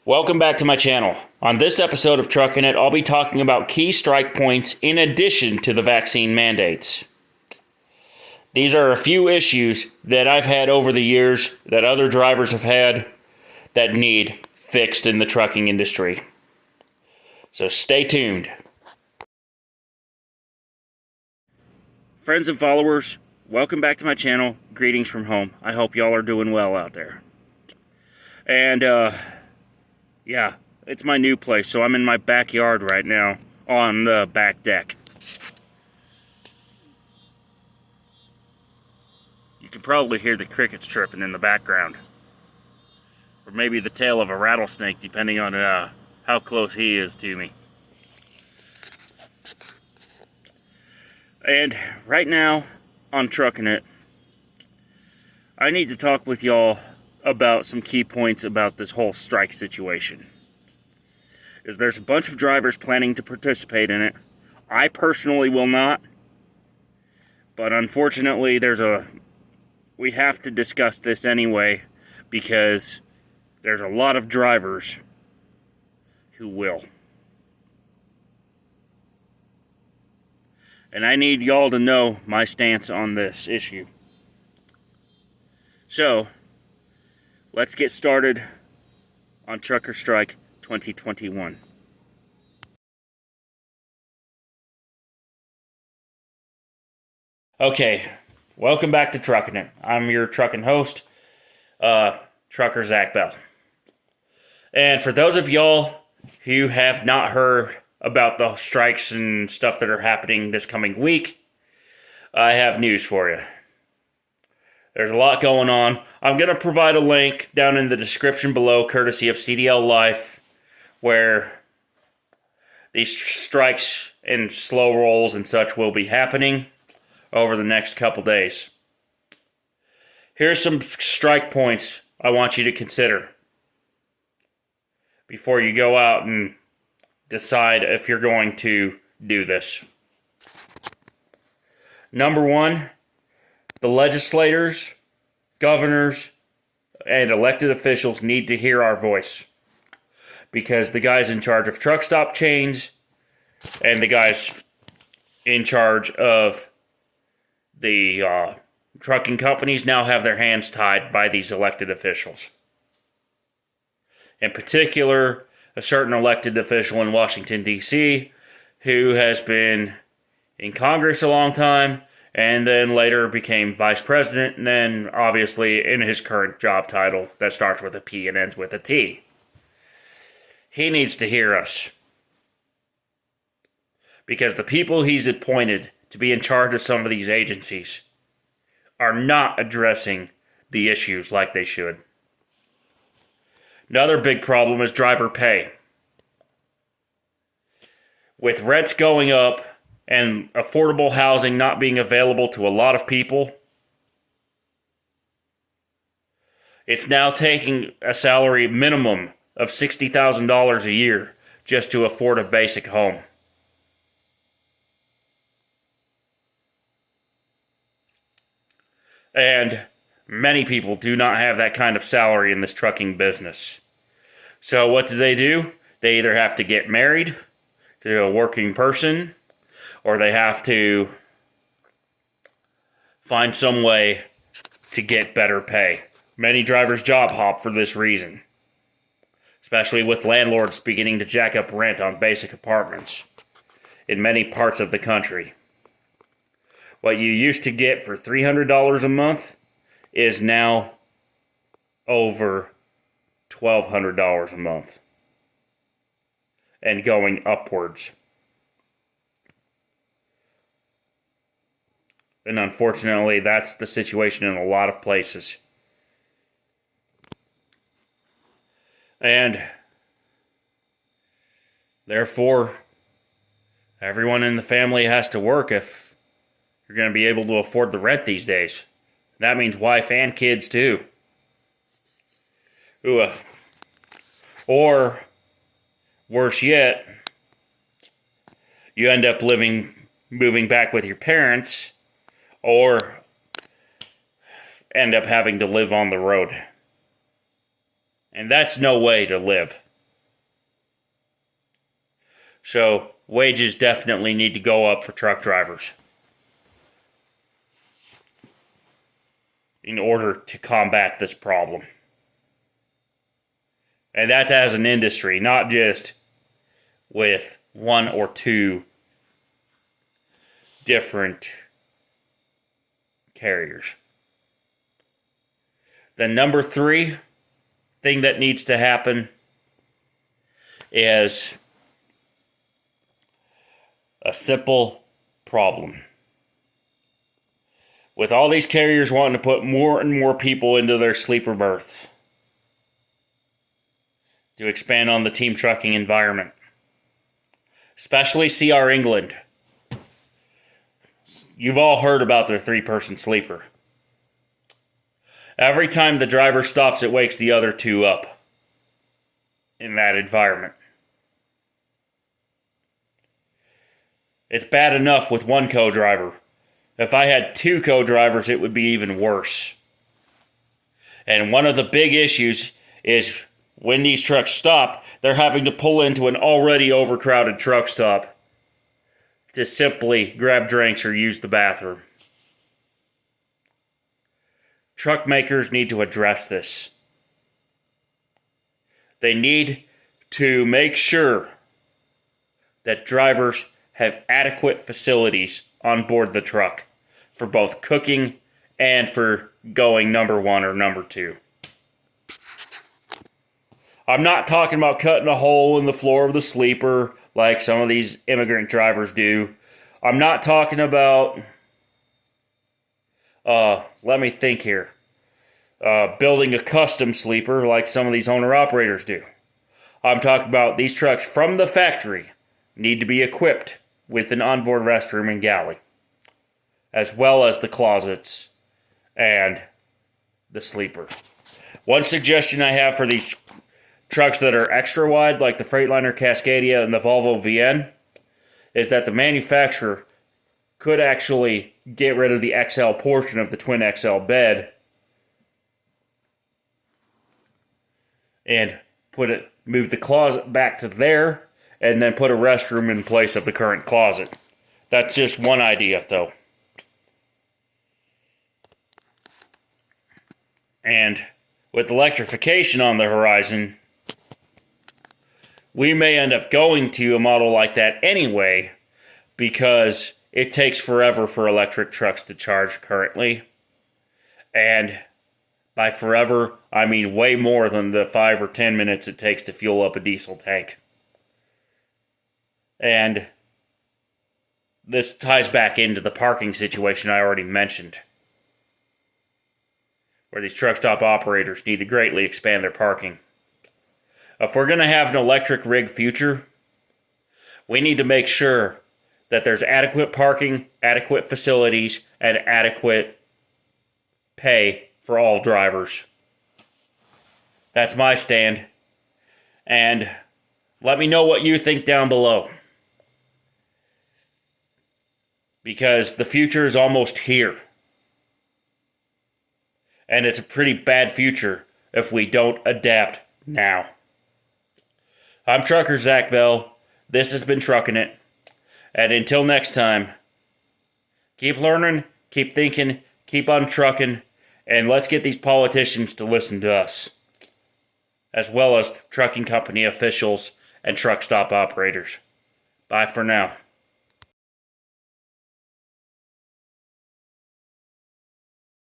Welcome back to my channel. On this episode of Truckin It, I'll be talking about key strike points in addition to the vaccine mandates. These are a few issues that I've had over the years that other drivers have had that need fixed in the trucking industry. So stay tuned. Friends and followers, welcome back to my channel. Greetings from home. I hope y'all are doing well out there. And, yeah, it's my new place, so I'm in my backyard right now on the back deck. You can probably hear the crickets chirping in the background. Or maybe the tail of a rattlesnake, depending on how close he is to me. And right now, on Truckin It, I need to talk with y'all about some key points about this whole strike situation. There's a bunch of drivers planning to participate in it. I personally will not. But unfortunately, we have to discuss this anyway, because there's a lot of drivers who will. And I need y'all to know my stance on this issue. So, let's get started on Trucker Strike 2021. Okay, welcome back to Truckin It. I'm your trucking host, Trucker Zach Bell. And for those of y'all who have not heard about the strikes and stuff that are happening this coming week, I have news for you. There's a lot going on. I'm going to provide a link down in the description below, courtesy of CDL Life, where these strikes and slow rolls and such will be happening over the next couple days. Here's some strike points I want you to consider before you go out and decide if you're going to do this. Number one, the legislators, governors, and elected officials need to hear our voice, because the guys in charge of truck stop chains and the guys in charge of the trucking companies now have their hands tied by these elected officials. In particular, a certain elected official in Washington, D.C., who has been in Congress a long time, and then later became vice president, and then obviously in his current job title that starts with a P and ends with a T. He needs to hear us, because the people he's appointed to be in charge of some of these agencies are not addressing the issues like they should. Another big problem is driver pay. With rents going up and affordable housing not being available to a lot of people, it's now taking a salary minimum of $60,000 a year just to afford a basic home. And many people do not have that kind of salary in this trucking business. So what do? They either have to get married to a working person, or they have to find some way to get better pay. Many drivers job hop for this reason, especially with landlords beginning to jack up rent on basic apartments in many parts of the country. What you used to get for $300 a month is now over $1,200 a month, and going upwards. And unfortunately, that's the situation in a lot of places. And therefore, everyone in the family has to work if you're going to be able to afford the rent these days. That means wife and kids too. Ooh. Or, worse yet, you end up moving back with your parents, or end up having to live on the road. And that's no way to live. So wages definitely need to go up for truck drivers in order to combat this problem. And that's as an industry, not just with one or two different carriers. The number 3 thing that needs to happen is a simple problem. With all these carriers wanting to put more and more people into their sleeper berths to expand on the team trucking environment, especially CR England. You've all heard about their 3-person sleeper. Every time the driver stops, it wakes the other 2 up in that environment. It's bad enough with 1 co-driver. If I had 2 co-drivers, it would be even worse. And one of the big issues is when these trucks stop, they're having to pull into an already overcrowded truck stop to simply grab drinks or use the bathroom. Truck makers need to address this. They need to make sure that drivers have adequate facilities on board the truck for both cooking and for going number 1 or number 2. I'm not talking about cutting a hole in the floor of the sleeper like some of these immigrant drivers do. I'm not talking about, let me think here, building a custom sleeper like some of these owner-operators do. I'm talking about these trucks from the factory need to be equipped with an onboard restroom and galley, as well as the closets and the sleeper. One suggestion I have for these trucks that are extra wide, like the Freightliner Cascadia and the Volvo VN, is that the manufacturer could actually get rid of the XL portion of the twin XL bed and move the closet back to there, and then put a restroom in place of the current closet. That's just one idea, though. And with electrification on the horizon, we may end up going to a model like that anyway, because it takes forever for electric trucks to charge currently. And by forever, I mean way more than the 5 or 10 minutes it takes to fuel up a diesel tank. And this ties back into the parking situation I already mentioned, where these truck stop operators need to greatly expand their parking. If we're going to have an electric rig future, we need to make sure that there's adequate parking, adequate facilities, and adequate pay for all drivers. That's my stand. And let me know what you think down below, because the future is almost here. And it's a pretty bad future if we don't adapt now. I'm Trucker Zach Bell. This has been Truckin' It. And until next time, keep learning, keep thinking, keep on trucking, and let's get these politicians to listen to us, as well as trucking company officials and truck stop operators. Bye for now.